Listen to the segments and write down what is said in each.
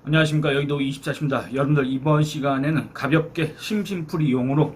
안녕하십니까. 여의도 24시입니다. 여러분들 이번 시간에는 가볍게 심심풀이 용어로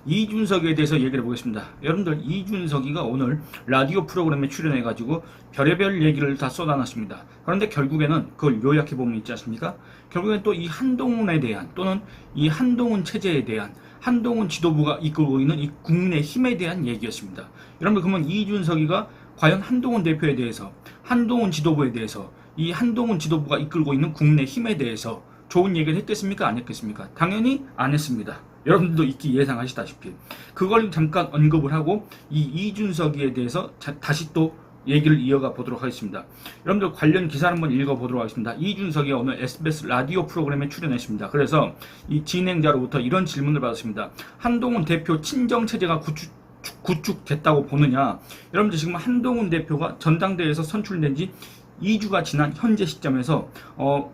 이준석에 대해서 얘기를 해보겠습니다. 여러분들 이준석이가 오늘 라디오 프로그램에 출연해가지고 별의별 얘기를 다 쏟아놨습니다. 그런데 결국에는 그걸 요약해보면 있지 않습니까? 결국엔 또 이 한동훈에 대한 또는 이 한동훈 체제에 대한 한동훈 지도부가 이끌고 있는 이 국민의힘에 대한 얘기였습니다. 여러분들 그러면 이준석이가 과연 한동훈 대표에 대해서 한동훈 지도부에 대해서 이 한동훈 지도부가 이끌고 있는 국민의힘에 대해서 좋은 얘기를 했겠습니까? 안 했겠습니까? 당연히 안 했습니다. 여러분들도 익히 예상하시다시피 그걸 잠깐 언급을 하고 이 이준석이에 대해서 다시 또 얘기를 이어가 보도록 하겠습니다. 여러분들 관련 기사를 한번 읽어보도록 하겠습니다. 이준석이 오늘 SBS 라디오 프로그램에 출연했습니다. 그래서 이 진행자로부터 이런 질문을 받았습니다. 한동훈 대표 친정체제가 구축됐다고 보느냐? 여러분들 지금 한동훈 대표가 전당대회에서 선출된 지 2주가 지난 현재 시점에서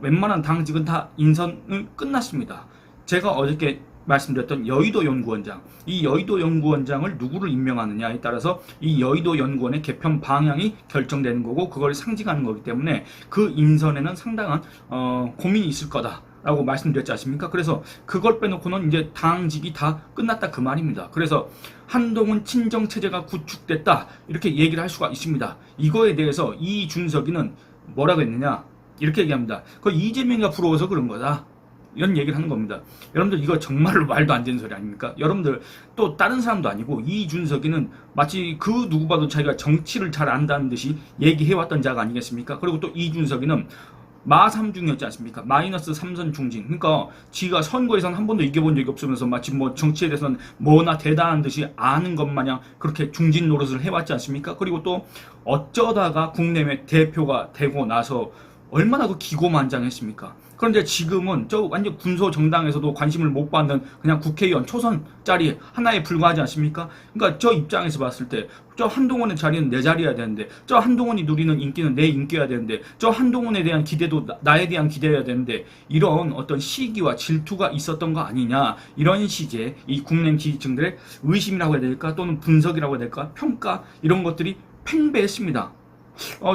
웬만한 당직은 다 인선을 끝났습니다. 제가 어저께 말씀드렸던 여의도 연구원장, 이 여의도 연구원장을 누구를 임명하느냐에 따라서 이 여의도 연구원의 개편 방향이 결정되는 거고 그걸 상징하는 거기 때문에 그 인선에는 상당한 고민이 있을 거다 라고 말씀드렸지 않습니까? 그래서 그걸 빼놓고는 이제 당직이 다 끝났다 그 말입니다. 그래서 한동훈 친정체제가 구축됐다 이렇게 얘기를 할 수가 있습니다. 이거에 대해서 이준석이는 뭐라고 했느냐 이렇게 얘기합니다. 그 이재명이가 부러워서 그런 거다 이런 얘기를 하는 겁니다. 여러분들 이거 정말로 말도 안 되는 소리 아닙니까? 여러분들 또 다른 사람도 아니고 이준석이는 마치 그 누구 봐도 자기가 정치를 잘 안다는 듯이 얘기해왔던 자가 아니겠습니까? 그리고 또 이준석이는 마3중이었지 않습니까? 마이너스 3선 중진. 그러니까 지가 선거에서는 한 번도 이겨본 적이 없으면서 마치 뭐 정치에 대해서는 뭐나 대단한 듯이 아는 것 마냥 그렇게 중진 노릇을 해왔지 않습니까? 그리고 또 어쩌다가 국내외 대표가 되고 나서 얼마나 그 기고만장했습니까? 그런데 지금은 저 완전 군소 정당에서도 관심을 못 받는 그냥 국회의원 초선짜리 하나에 불과하지 않습니까? 그러니까 저 입장에서 봤을 때 저 한동훈의 자리는 내 자리여야 되는데 저 한동훈이 누리는 인기는 내 인기여야 되는데 저 한동훈에 대한 기대도 나에 대한 기대여야 되는데 이런 어떤 시기와 질투가 있었던 거 아니냐 이런 식의 이 국내 지지층들의 의심이라고 해야 될까 또는 분석이라고 해야 될까 평가 이런 것들이 팽배했습니다.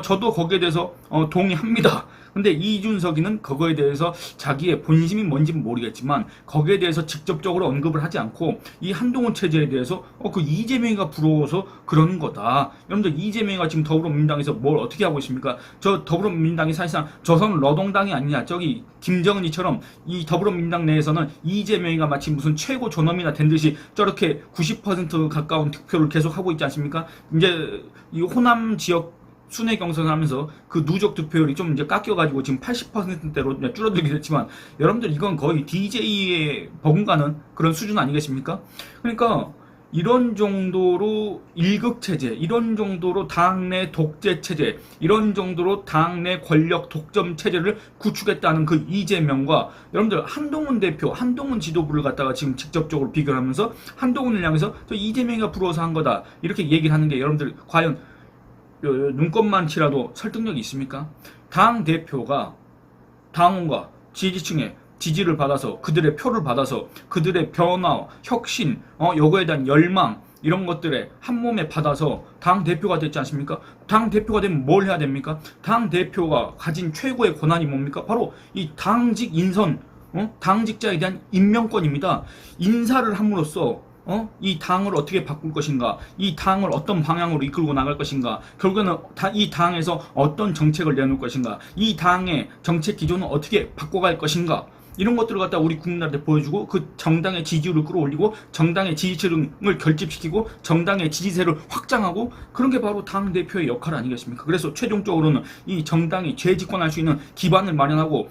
저도 거기에 대해서 동의합니다. 근데 이준석이는 그거에 대해서 자기의 본심이 뭔지는 모르겠지만 거기에 대해서 직접적으로 언급을 하지 않고 이 한동훈 체제에 대해서 그 이재명이가 부러워서 그러는 거다. 여러분들 이재명이가 지금 더불어민주당에서 뭘 어떻게 하고 있습니까? 저 더불어민주당이 사실상 조선 노동당이 아니냐. 저기 김정은이처럼 이 더불어민주당 내에서는 이재명이가 마치 무슨 최고 존엄이나 된 듯이 저렇게 90% 가까운 득표를 계속 하고 있지 않습니까? 이제 이 호남 지역 순회 경선을 하면서 그 누적 득표율이 좀 이제 깎여가지고 지금 80%대로 줄어들게 됐지만 여러분들 이건 거의 DJ에 버금가는 그런 수준 아니겠습니까? 그러니까 이런 정도로 일극체제, 이런 정도로 당내 독재체제, 이런 정도로 당내 권력 독점 체제를 구축했다는 그 이재명과 여러분들 한동훈 대표, 한동훈 지도부를 갖다가 지금 직접적으로 비교하면서 한동훈을 향해서 저 이재명이가 부러워서 한 거다 이렇게 얘기를 하는 게 여러분들 과연 눈곱만 치라도 설득력이 있습니까? 당 대표가 당원과 지지층의 지지를 받아서 그들의 표를 받아서 그들의 변화, 혁신, 요거에 대한 열망 이런 것들에 한 몸에 받아서 당 대표가 됐지 않습니까? 당 대표가 되면 뭘 해야 됩니까? 당 대표가 가진 최고의 권한이 뭡니까? 바로 이 당직 인선, 당직자에 대한 임명권입니다. 인사를 함으로써 이 당을 어떻게 바꿀 것인가, 이 당을 어떤 방향으로 이끌고 나갈 것인가, 결국에는 이 당에서 어떤 정책을 내놓을 것인가, 이 당의 정책 기조는 어떻게 바꿔갈 것인가, 이런 것들을 갖다 우리 국민들한테 보여주고 그 정당의 지지율을 끌어올리고 정당의 지지층을 결집시키고 정당의 지지세를 확장하고 그런 게 바로 당대표의 역할 아니겠습니까? 그래서 최종적으로는 이 정당이 재집권할 수 있는 기반을 마련하고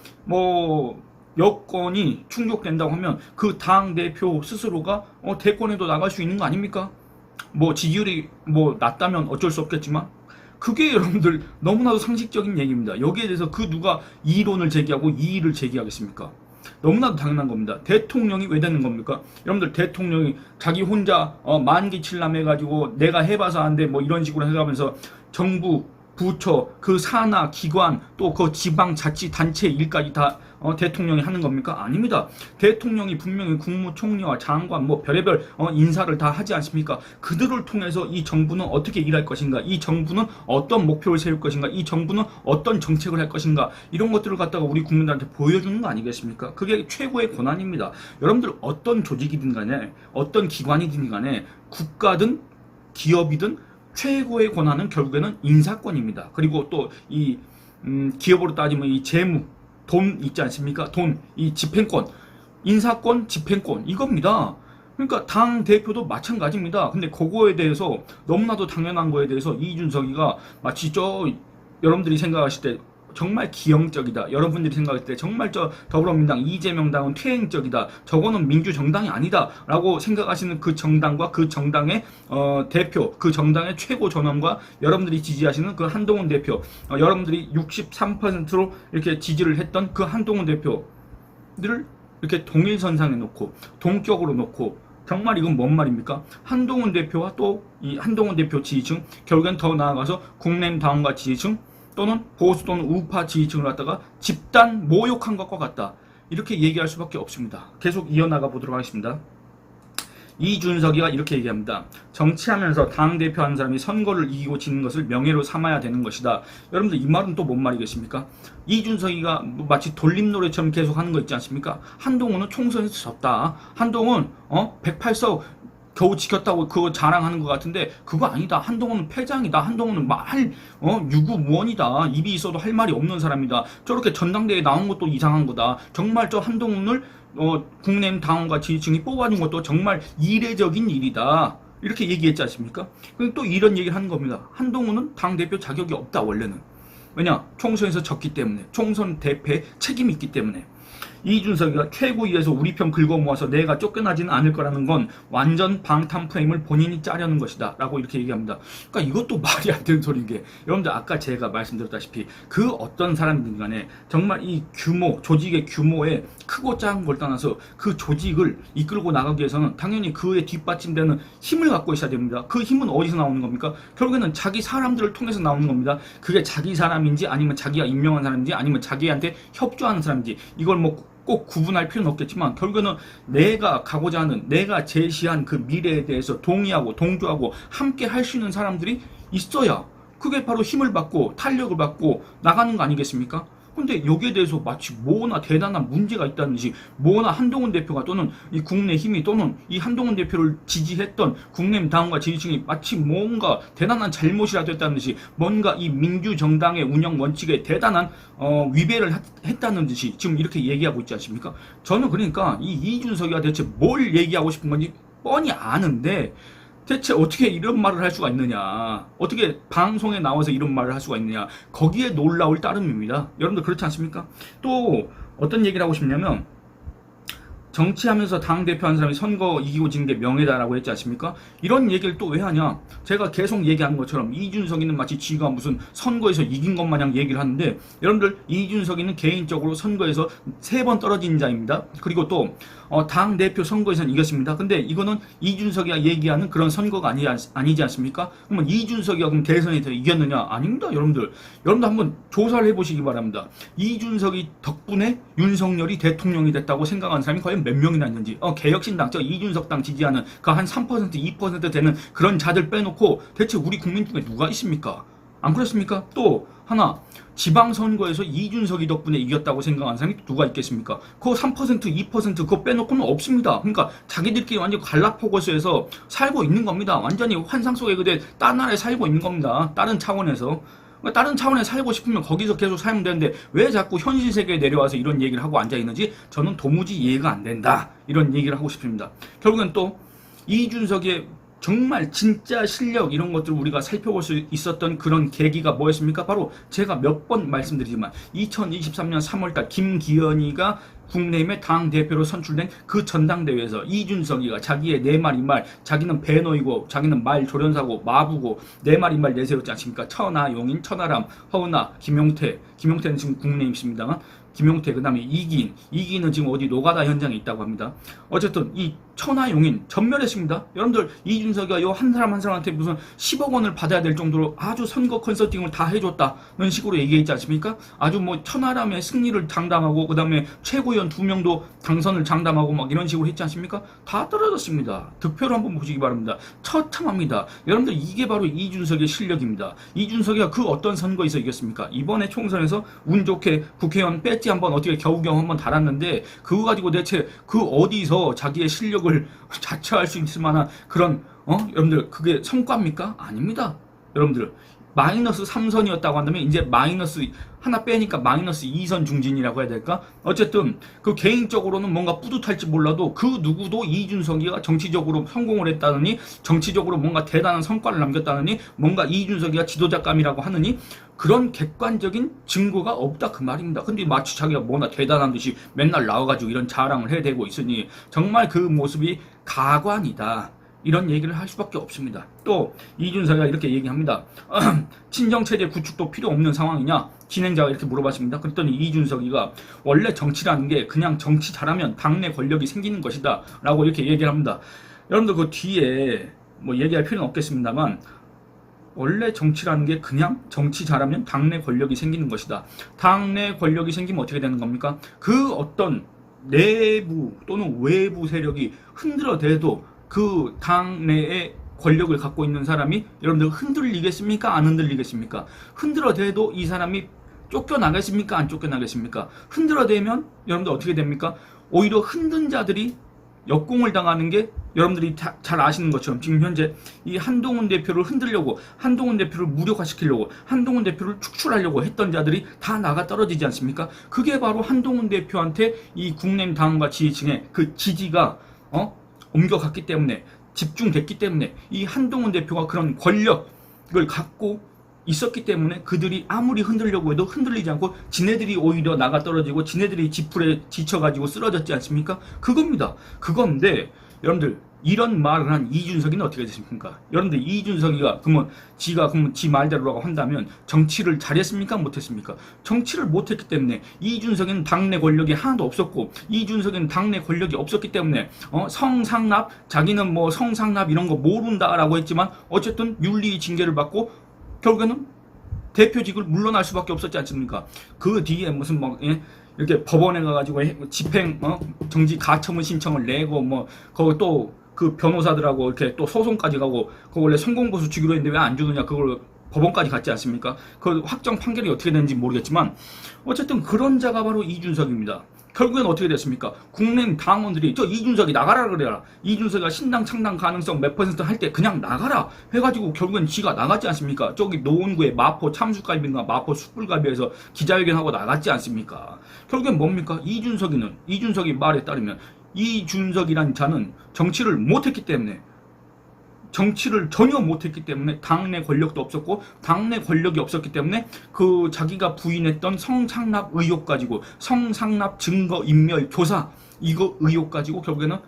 여건이 충족된다고 하면 그 당대표 스스로가 대권에도 나갈 수 있는 거 아닙니까? 지지율이 낮다면 어쩔 수 없겠지만 그게 여러분들 너무나도 상식적인 얘기입니다. 여기에 대해서 그 누가 이론을 제기하고 이의를 제기하겠습니까? 너무나도 당연한 겁니다. 대통령이 왜 되는 겁니까? 여러분들 대통령이 자기 혼자 만기칠람 해가지고 내가 해봐서 안 돼 이런 식으로 해가면서 정부 부처, 그 산하, 기관, 또 그 지방자치단체 일까지 다 대통령이 하는 겁니까? 아닙니다. 대통령이 분명히 국무총리와 장관, 뭐 별의별 인사를 다 하지 않습니까? 그들을 통해서 이 정부는 어떻게 일할 것인가, 이 정부는 어떤 목표를 세울 것인가, 이 정부는 어떤 정책을 할 것인가, 이런 것들을 갖다가 우리 국민들한테 보여주는 거 아니겠습니까? 그게 최고의 권한입니다. 여러분들 어떤 조직이든 간에, 어떤 기관이든 간에, 국가든 기업이든 최고의 권한은 결국에는 인사권입니다. 그리고 또 이 기업으로 따지면 이 재무, 돈 있지 않습니까? 돈, 이 집행권, 인사권, 집행권, 이겁니다. 그러니까 당 대표도 마찬가지입니다. 근데 그거에 대해서 너무나도 당연한 거에 대해서 이준석이가 마치 여러분들이 생각하실 때 정말 기형적이다, 여러분들이 생각할 때 정말 더불어민주당 이재명당은 퇴행적이다, 저거는 민주정당이 아니다 라고 생각하시는 그 정당과 그 정당의 대표, 그 정당의 최고 전원과 여러분들이 지지하시는 그 한동훈 대표, 여러분들이 63%로 이렇게 지지를 했던 그 한동훈 대표들을 이렇게 동일선상에 놓고 동격으로 놓고, 정말 이건 뭔 말입니까? 한동훈 대표와 또 이 한동훈 대표 지지층, 결국엔 더 나아가서 국민당원과 지지층 또는 보수 또는 우파 지지층을 갖다가 집단 모욕한 것과 같다, 이렇게 얘기할 수밖에 없습니다. 계속 이어나가 보도록 하겠습니다. 이준석이가 이렇게 얘기합니다. 정치하면서 당대표 하는 사람이 선거를 이기고 지는 것을 명예로 삼아야 되는 것이다. 여러분들 이 말은 또 뭔 말이겠습니까? 이준석이가 마치 돌림노래처럼 계속 하는 거 있지 않습니까? 한동훈은 총선에서 졌다, 한동훈 108석 겨우 지켰다고 그거 자랑하는 것 같은데 그거 아니다, 한동훈은 패장이다, 한동훈은 유구무원이다, 입이 있어도 할 말이 없는 사람이다, 저렇게 전당대회에 나온 것도 이상한 거다, 정말 저 한동훈을 국내의힘 당원과 지지층이 뽑아준 것도 정말 이례적인 일이다, 이렇게 얘기했지 않습니까? 그럼 또 이런 얘기를 하는 겁니다. 한동훈은 당대표 자격이 없다, 원래는. 왜냐? 총선에서 졌기 때문에, 총선 대패 책임이 있기 때문에. 이준석이가 최고위에서 우리 편 긁어 모아서 내가 쫓겨나지는 않을 거라는 건 완전 방탄 프레임을 본인이 짜려는 것이다 라고 이렇게 얘기합니다. 그러니까 이것도 말이 안 되는 소리인 게, 여러분들 아까 제가 말씀드렸다시피 그 어떤 사람들 간에 정말 이 규모, 조직의 규모에 크고 작은 걸 떠나서 그 조직을 이끌고 나가기 위해서는 당연히 그에 뒷받침되는 힘을 갖고 있어야 됩니다. 그 힘은 어디서 나오는 겁니까? 결국에는 자기 사람들을 통해서 나오는 겁니다. 그게 자기 사람인지 아니면 자기가 임명한 사람인지 아니면 자기한테 협조하는 사람인지, 이걸 꼭 구분할 필요는 없겠지만 결국에는 내가 가고자 하는, 내가 제시한 그 미래에 대해서 동의하고 동조하고 함께 할 수 있는 사람들이 있어야 그게 바로 힘을 받고 탄력을 받고 나가는 거 아니겠습니까? 근데 여기에 대해서 마치 뭐나 대단한 문제가 있다는 듯이, 뭐나 한동훈 대표가 또는 이 국내힘이 또는 이 한동훈 대표를 지지했던 국내힘 당원과 지지층이 마치 뭔가 대단한 잘못이라도 했다는 듯이, 뭔가 이 민주정당의 운영 원칙에 대단한 위배를 했다는 듯이 지금 이렇게 얘기하고 있지 않습니까? 저는 그러니까 이 이준석이가 대체 뭘 얘기하고 싶은 건지 뻔히 아는데 대체 어떻게 이런 말을 할 수가 있느냐, 어떻게 방송에 나와서 이런 말을 할 수가 있느냐, 거기에 놀라울 따름입니다. 여러분들 그렇지 않습니까? 또 어떤 얘기를 하고 싶냐면, 정치하면서 당대표하는 사람이 선거 이기고 진 게 명예다라고 했지 않습니까? 이런 얘기를 또 왜 하냐, 제가 계속 얘기하는 것처럼 이준석이는 마치 지가 무슨 선거에서 이긴 것 마냥 얘기를 하는데, 여러분들 이준석이는 개인적으로 선거에서 3번 떨어진 자입니다. 그리고 또 당대표 선거에서는 이겼습니다. 근데 이거는 이준석이가 얘기하는 그런 선거가 아니지 않습니까? 그러면 이준석이가 그럼 대선에서 이겼느냐? 아닙니다. 여러분들 한번 조사를 해보시기 바랍니다. 이준석이 덕분에 윤석열이 대통령이 됐다고 생각하는 사람이 과연 몇 명이나 있는지, 개혁신당, 이준석당 지지하는 그 한 3%, 2% 되는 그런 자들 빼놓고 대체 우리 국민 중에 누가 있습니까? 안 그렇습니까? 또 하나, 지방선거에서 이준석이 덕분에 이겼다고 생각하는 사람이 누가 있겠습니까? 그거 3%, 2% 그거 빼놓고는 없습니다. 그러니까 자기들끼리 완전 갈라포고스에서 살고 있는 겁니다. 완전히 환상 속에 그대 딴 나라에 살고 있는 겁니다. 다른 차원에서. 다른 차원에 살고 싶으면 거기서 계속 살면 되는데 왜 자꾸 현실 세계에 내려와서 이런 얘기를 하고 앉아있는지 저는 도무지 이해가 안 된다, 이런 얘기를 하고 싶습니다. 결국엔 또 이준석의 정말 진짜 실력, 이런 것들을 우리가 살펴볼 수 있었던 그런 계기가 뭐였습니까? 바로 제가 몇 번 말씀드리지만 2023년 3월달 김기현이가 국민의힘의 당대표로 선출된 그 전당대회에서 이준석이가 자기의 네 말 이말, 자기는 배너이고 자기는 말 조련사고 마부고 네 말 이말 내세웠지 않습니까? 천하, 용인, 천하람, 허은하, 김용태는 지금 국민의힘입니다만 김용태, 그 다음에 이기인은 지금 어디 노가다 현장에 있다고 합니다. 어쨌든 이 천하용인 전멸했습니다. 여러분들 이준석이가 요 한 사람 한 사람한테 무슨 10억 원을 받아야 될 정도로 아주 선거 컨설팅을 다 해줬다는 식으로 얘기했지 않습니까? 아주 뭐 천하람의 승리를 장담하고 그 다음에 최고위원 2명도 당선을 장담하고 막 이런 식으로 했지 않습니까? 다 떨어졌습니다. 득표를 한번 보시기 바랍니다. 처참합니다. 여러분들 이게 바로 이준석의 실력입니다. 이준석이가 그 어떤 선거에서 이겼습니까? 이번에 총선에서 운 좋게 국회의원 배지 한번 어떻게 겨우겨우 한번 달았는데 그거 가지고 대체 그 어디서 자기의 실력을 자처할 수 있을 만한 그런 여러분들 그게 성과입니까? 아닙니다. 여러분들 마이너스 3선이었다고 한다면 이제 마이너스 하나 빼니까 마이너스 2선 중진이라고 해야 될까? 어쨌든 그 개인적으로는 뭔가 뿌듯할지 몰라도 그 누구도 이준석이가 정치적으로 성공을 했다느니 정치적으로 뭔가 대단한 성과를 남겼다느니 뭔가 이준석이가 지도자감이라고 하느니 그런 객관적인 증거가 없다 그 말입니다. 근데 마치 자기가 뭐나 대단한 듯이 맨날 나와가지고 이런 자랑을 해대고 있으니 정말 그 모습이 가관이다. 이런 얘기를 할 수밖에 없습니다. 또 이준석이가 이렇게 얘기합니다. 친정체제 구축도 필요 없는 상황이냐? 진행자가 이렇게 물어봤습니다. 그랬더니 이준석이가 원래 정치라는 게 그냥 정치 잘하면 당내 권력이 생기는 것이다 라고 이렇게 얘기를 합니다. 여러분들 그 뒤에 뭐 얘기할 필요는 없겠습니다만 원래 정치라는 게 그냥 정치 잘하면 당내 권력이 생기는 것이다. 당내 권력이 생기면 어떻게 되는 겁니까? 그 어떤 내부 또는 외부 세력이 흔들어대도 그 당내의 권력을 갖고 있는 사람이 여러분들 흔들리겠습니까? 안 흔들리겠습니까? 흔들어대도 이 사람이 쫓겨나겠습니까? 안 쫓겨나겠습니까? 흔들어대면 여러분들 어떻게 됩니까? 오히려 흔든 자들이 역공을 당하는 게 여러분들이 잘 아시는 것처럼 지금 현재 이 한동훈 대표를 흔들려고 한동훈 대표를 무력화시키려고 한동훈 대표를 축출하려고 했던 자들이 다 나가 떨어지지 않습니까? 그게 바로 한동훈 대표한테 이 국민의힘 당원과 지지층의 그 지지가 옮겨갔기 때문에 집중됐기 때문에 이 한동훈 대표가 그런 권력을 갖고 있었기 때문에 그들이 아무리 흔들려고 해도 흔들리지 않고 지네들이 오히려 나가 떨어지고 지네들이 지풀에 지쳐가지고 쓰러졌지 않습니까? 그겁니다. 그건데 여러분들 이런 말을 한 이준석이는 어떻게 되십니까? 여러분들 이준석이가 그러면 지 말대로라고 한다면 정치를 잘했습니까? 못했습니까? 정치를 못했기 때문에 이준석이는 당내 권력이 하나도 없었고 이준석이는 당내 권력이 없었기 때문에 성상납 자기는 뭐 성상납 이런 거 모른다라고 했지만 어쨌든 윤리 징계를 받고 결국에는 대표직을 물러날 수밖에 없었지 않습니까? 그 뒤에 무슨 이렇게 법원에 가가지고 집행 정지 가처분 신청을 내고 뭐 거기 또 그 변호사들하고 이렇게 또 소송까지 가고 그 원래 성공보수 주기로 했는데 왜 안 주느냐 그걸 법원까지 갔지 않습니까? 그 확정 판결이 어떻게 되는지 모르겠지만 어쨌든 그런 자가 바로 이준석입니다. 결국엔 어떻게 됐습니까? 국내 당원들이 저 이준석이 나가라 그래라. 이준석이가 신당 창당 가능성 몇 퍼센트 할 때 그냥 나가라 해가지고 결국엔 지가 나갔지 않습니까? 저기 노원구의 마포 참숯갈비인가 마포 숯불갈비에서 기자회견하고 나갔지 않습니까? 결국엔 뭡니까? 이준석이 말에 따르면 이준석이란 자는 정치를 못했기 때문에 정치를 전혀 못했기 때문에 당내 권력도 없었고 당내 권력이 없었기 때문에 그 자기가 부인했던 성상납 의혹 가지고 성상납 증거 인멸 교사 이거 의혹 가지고 결국에는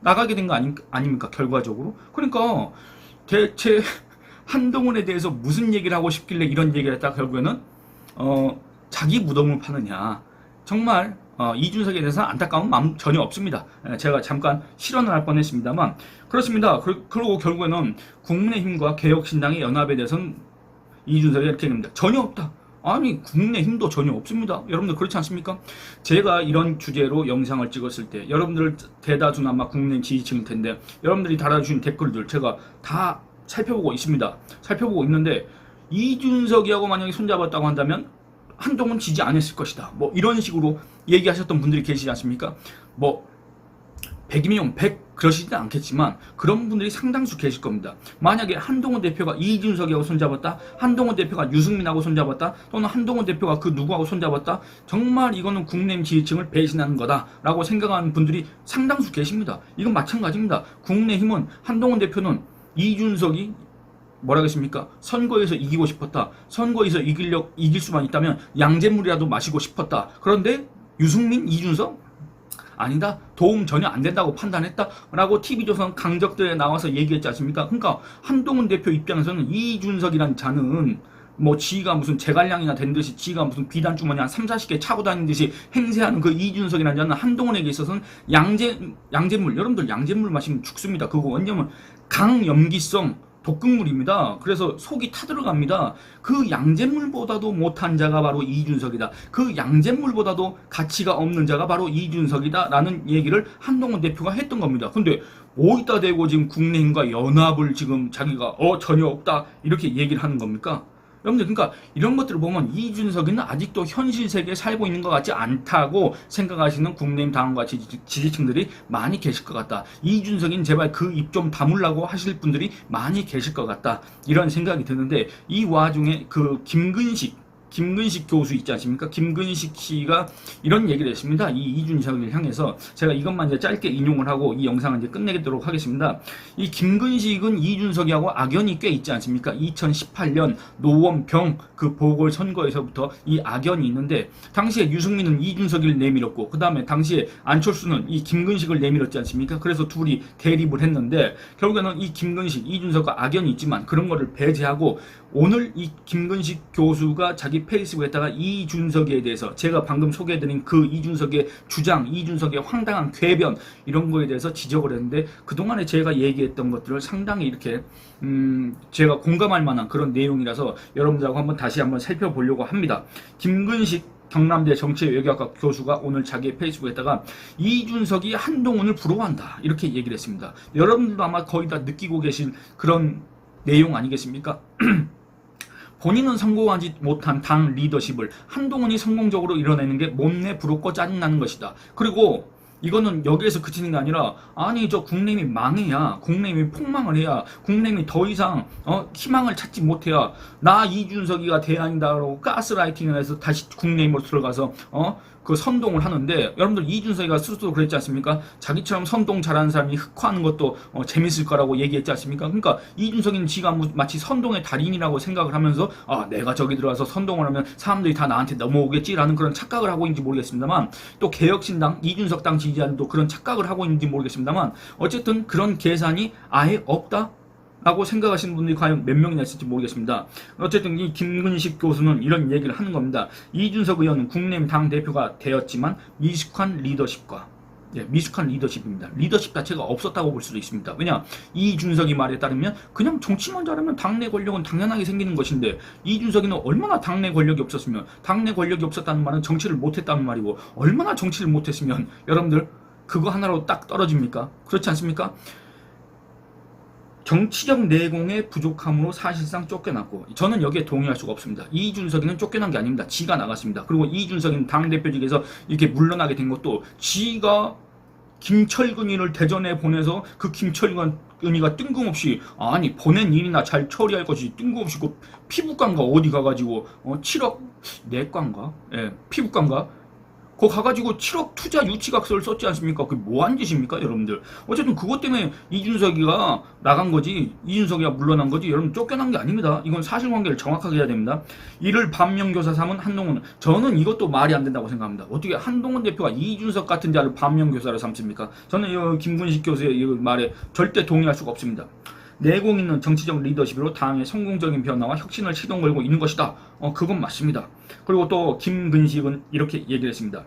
나가게 된 거 아닙니까 결과적으로. 그러니까 대체 한동훈에 대해서 무슨 얘기를 하고 싶길래 이런 얘기를 했다 결국에는 자기 무덤을 파느냐. 정말 이준석에 대해서는 안타까운 마음 전혀 없습니다. 제가 잠깐 실언을 할 뻔했습니다만 그렇습니다. 그리고 결국에는 국민의힘과 개혁신당의 연합에 대해서는 이준석이 이렇게 얘기합니다. 전혀 없다. 아니 국민의힘도 전혀 없습니다. 여러분들 그렇지 않습니까? 제가 이런 주제로 영상을 찍었을 때 여러분들 대다수는 아마 국민의힘 지지층일 텐데 여러분들이 달아주신 댓글들 제가 다 살펴보고 있습니다. 살펴보고 있는데 이준석이하고 만약에 손잡았다고 한다면 한동훈 지지 안 했을 것이다. 뭐 이런 식으로 얘기하셨던 분들이 계시지 않습니까? 뭐 100이면 100 그러시지는 않겠지만 그런 분들이 상당수 계실 겁니다. 만약에 한동훈 대표가 이준석이하고 손잡았다, 한동훈 대표가 유승민하고 손잡았다, 또는 한동훈 대표가 그 누구하고 손잡았다, 정말 이거는 국민의힘 지지층을 배신하는 거다라고 생각하는 분들이 상당수 계십니다. 이건 마찬가지입니다. 국민의힘은 한동훈 대표는 이준석이 뭐라겠습니까? 선거에서 이기고 싶었다. 선거에서 이길 수만 있다면 양잿물이라도 마시고 싶었다. 그런데 유승민, 이준석? 아니다. 도움 전혀 안 된다고 판단했다. 라고 TV조선 강적들에 나와서 얘기했지 않습니까? 그러니까 한동훈 대표 입장에서는 이준석이란 자는 뭐 지가 무슨 제갈량이나 된 듯이 지가 무슨 비단 주머니 한 3, 40개 차고 다니는 듯이 행세하는 그 이준석이라는 자는 한동훈에게 있어서는 양잿물, 여러분들 양잿물 마시면 죽습니다. 그거 왜냐면 강염기성 독극물입니다. 그래서 속이 타들어갑니다. 그 양잿물보다도 못한 자가 바로 이준석이다. 그 양잿물보다도 가치가 없는 자가 바로 이준석이다. 라는 얘기를 한동훈 대표가 했던 겁니다. 근데 어디다 대고 지금 국민의힘과 연합을 지금 자기가 전혀 없다 이렇게 얘기를 하는 겁니까? 여러분들 그러니까 이런 것들을 보면 이준석이는 아직도 현실 세계에 살고 있는 것 같지 않다고 생각하시는 국민의힘 당원과 지지층들이 많이 계실 것 같다. 이준석이는 제발 그 입 좀 다물라고 하실 분들이 많이 계실 것 같다. 이런 생각이 드는데 이 와중에 그 김근식 교수 있지 않습니까? 김근식 씨가 이런 얘기를 했습니다. 이 이준석을 향해서 제가 이것만 이제 짧게 인용을 하고 이 영상을 이제 끝내도록 하겠습니다. 이 김근식은 이준석이하고 악연이 꽤 있지 않습니까? 2018년 노원병 그 보궐선거에서부터 이 악연이 있는데 당시에 유승민은 이준석을 내밀었고 그 다음에 당시에 안철수는 이 김근식을 내밀었지 않습니까? 그래서 둘이 대립을 했는데 결국에는 이 김근식, 이준석과 악연이 있지만 그런 거를 배제하고 오늘 이 김근식 교수가 자기 페이스북에다가 이준석에 대해서 제가 방금 소개해드린 그 이준석의 주장, 이준석의 황당한 궤변 이런 거에 대해서 지적을 했는데 그동안에 제가 얘기했던 것들을 상당히 이렇게 제가 공감할 만한 그런 내용이라서 여러분들하고 한번 다시 한번 살펴보려고 합니다. 김근식 경남대 정치외교학과 교수가 오늘 자기의 페이스북에다가 이준석이 한동훈을 부러워한다 이렇게 얘기를 했습니다. 여러분들도 아마 거의 다 느끼고 계신 그런 내용 아니겠습니까? 본인은 성공하지 못한 당 리더십을 한동훈이 성공적으로 이뤄내는 게 못내 부럽고 짜증나는 것이다. 그리고 이거는 여기에서 그치는 게 아니라 아니 저 국내임이 망해야 국내임이 폭망을 해야 국내임이 더 이상 희망을 찾지 못해야 나 이준석이가 대안이다라고 가스라이팅을 해서 다시 국내임으로 들어가서 그 선동을 하는데 여러분들 이준석이가 스스로 그랬지 않습니까? 자기처럼 선동 잘하는 사람이 흑화하는 것도 재밌을 거라고 얘기했지 않습니까? 그러니까 이준석이는 지가 마치 선동의 달인이라고 생각을 하면서 내가 저기 들어가서 선동을 하면 사람들이 다 나한테 넘어오겠지라는 그런 착각을 하고 있는지 모르겠습니다만 또 개혁신당 이준석 당 지지자들도 그런 착각을 하고 있는지 모르겠습니다만 어쨌든 그런 계산이 아예 없다? 라고 생각하시는 분들이 과연 몇 명이나 있을지 모르겠습니다. 어쨌든 이 김근식 교수는 이런 얘기를 하는 겁니다. 이준석 의원은 국내의힘 당대표가 되었지만 미숙한 리더십과 미숙한 리더십입니다. 리더십 자체가 없었다고 볼 수도 있습니다. 왜냐? 이준석이 말에 따르면 그냥 정치만 잘하면 당내 권력은 당연하게 생기는 것인데 이준석이는 얼마나 당내 권력이 없었으면 당내 권력이 없었다는 말은 정치를 못했다는 말이고 얼마나 정치를 못했으면 여러분들 그거 하나로 딱 떨어집니까? 그렇지 않습니까? 정치적 내공의 부족함으로 사실상 쫓겨났고 저는 여기에 동의할 수가 없습니다. 이준석이는 쫓겨난 게 아닙니다. 지가 나갔습니다. 그리고 이준석이는 당대표직에서 이렇게 물러나게 된 것도 지가 김철근이를 대전에 보내서 그 김철근이가 뜬금없이 아니 보낸 일이나 잘 처리할 것이 뜬금없이 그 피부과인가 어디 가가지고 7억 내과인가? 피부과인가? 거 가가지고 7억 투자 유치각서를 썼지 않습니까? 그게 뭐한 짓입니까, 여러분들? 어쨌든 그것 때문에 이준석이가 나간 거지, 이준석이가 물러난 거지, 여러분 쫓겨난 게 아닙니다. 이건 사실관계를 정확하게 해야 됩니다. 이를 반면교사 삼은 한동훈, 저는 이것도 말이 안 된다고 생각합니다. 어떻게 한동훈 대표가 이준석 같은 자를 반면교사를 삼습니까? 저는 이 김근식 교수의 이 말에 절대 동의할 수가 없습니다. 내공 있는 정치적 리더십으로 당의 성공적인 변화와 혁신을 시동 걸고 있는 것이다. 그건 맞습니다. 그리고 또 김근식은 이렇게 얘기를 했습니다.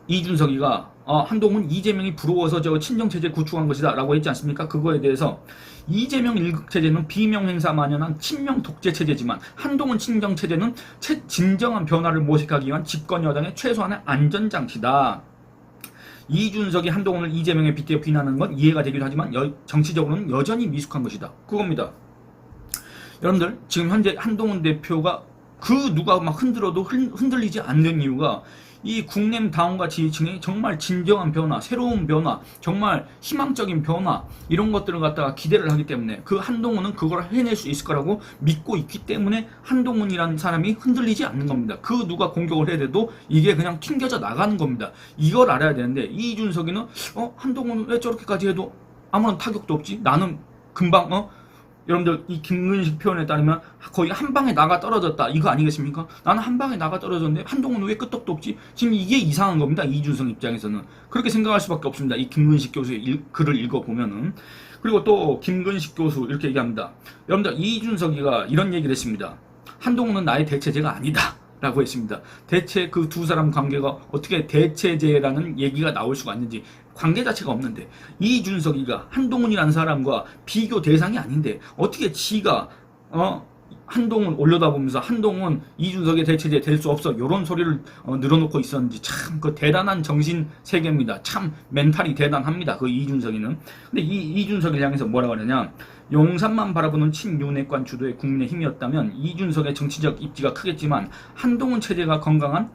이준석이가 한동훈 이재명이 부러워서 저 친정체제 구축한 것이다 라고 했지 않습니까? 그거에 대해서 이재명 일극체제는 비명행사 만연한 친명 독재체제지만 한동훈 친정체제는 진정한 변화를 모색하기 위한 집권 여당의 최소한의 안전장치다. 이준석이 한동훈을 이재명에 빗대어 비난하는 건 이해가 되기도 하지만 정치적으로는 여전히 미숙한 것이다. 그겁니다. 여러분들 지금 현재 한동훈 대표가 그 누가 막 흔들어도 흔들리지 않는 이유가 이 국내의힘 당원과 지지층이 정말 진정한 변화, 새로운 변화, 정말 희망적인 변화 이런 것들을 갖다가 기대를 하기 때문에 그 한동훈은 그걸 해낼 수 있을 거라고 믿고 있기 때문에 한동훈이라는 사람이 흔들리지 않는 겁니다. 그 누가 공격을 해도 이게 그냥 튕겨져 나가는 겁니다. 이걸 알아야 되는데 이준석이는 한동훈은 왜 저렇게까지 해도 아무런 타격도 없지? 나는 금방 여러분들 이 김근식 표현에 따르면 거의 한 방에 나가 떨어졌다 이거 아니겠습니까? 나는 한 방에 나가 떨어졌는데 한동훈은 왜 끄떡도 없지? 지금 이게 이상한 겁니다. 이준석 입장에서는 그렇게 생각할 수밖에 없습니다. 이 김근식 교수의 글을 읽어보면은. 그리고 또 김근식 교수 이렇게 얘기합니다. 여러분들 이준석이가 이런 얘기를 했습니다. 한동훈은 나의 대체제가 아니다 라고 했습니다. 대체 그 두 사람 관계가 어떻게 대체제라는 얘기가 나올 수가 있는지, 관계 자체가 없는데 이준석이가 한동훈이라는 사람과 비교 대상이 아닌데 어떻게 지가 한동훈 올려다보면서 한동훈 이준석의 대체제 될 수 없어 이런 소리를 늘어놓고 있었는지 참 그 대단한 정신 세계입니다. 참 멘탈이 대단합니다. 그 이준석이는. 근데 이 이준석을 향해서 뭐라고 하느냐, 용산만 바라보는 친윤핵관 주도의 국민의힘이었다면 이준석의 정치적 입지가 크겠지만 한동훈 체제가 건강한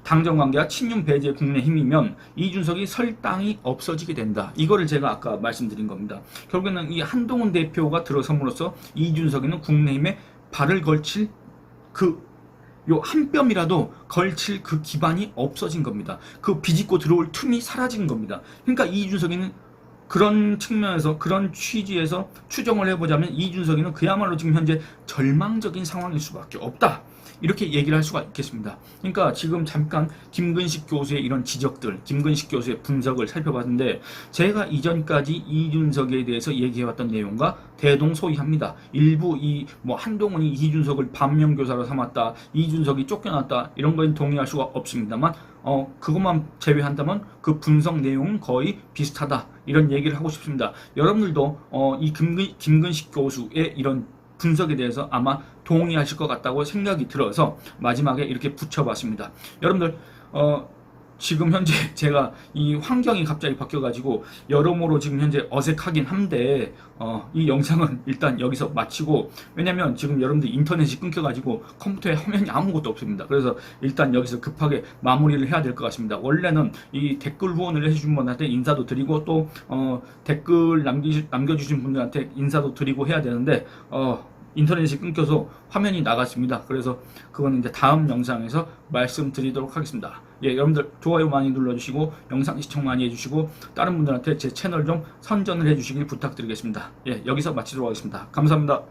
당정관계와 친윤 배제 국민의힘이면 이준석이 설 땅이 없어지게 된다. 이거를 제가 아까 말씀드린 겁니다. 결국에는 이 한동훈 대표가 들어섬으로써 이준석이는 국민의힘에 발을 걸칠 요 한 뼘이라도 걸칠 그 기반이 없어진 겁니다. 그 비집고 들어올 틈이 사라진 겁니다. 그러니까 이준석이는 그런 측면에서, 그런 취지에서 추정을 해보자면 이준석이는 그야말로 지금 현재 절망적인 상황일 수밖에 없다. 이렇게 얘기를 할 수가 있겠습니다. 그러니까 지금 잠깐 김근식 교수의 이런 지적들, 김근식 교수의 분석을 살펴봤는데 제가 이전까지 이준석에 대해서 얘기해왔던 내용과 대동소이합니다. 일부 한동훈이 이준석을 반면교사로 삼았다, 이준석이 쫓겨났다 이런 거에 동의할 수가 없습니다만 그것만 제외한다면 그 분석 내용은 거의 비슷하다 이런 얘기를 하고 싶습니다. 여러분들도 이 김근식 교수의 이런 분석에 대해서 아마 동의하실 것 같다고 생각이 들어서 마지막에 이렇게 붙여봤습니다. 여러분들 지금 현재 제가 이 환경이 갑자기 바뀌어가지고 여러모로 지금 현재 어색하긴 한데 이 영상은 일단 여기서 마치고, 왜냐면 지금 여러분들 인터넷이 끊겨가지고 컴퓨터에 화면이 아무것도 없습니다. 그래서 일단 여기서 급하게 마무리를 해야 될 것 같습니다. 원래는 이 댓글 후원을 해주신 분한테 인사도 드리고 또 댓글 남겨주신 분들한테 인사도 드리고 해야 되는데 인터넷이 끊겨서 화면이 나갔습니다. 그래서 그건 이제 다음 영상에서 말씀드리도록 하겠습니다. 예, 여러분들 좋아요 많이 눌러주시고 영상 시청 많이 해주시고 다른 분들한테 제 채널 좀 선전을 해주시길 부탁드리겠습니다. 예, 여기서 마치도록 하겠습니다. 감사합니다.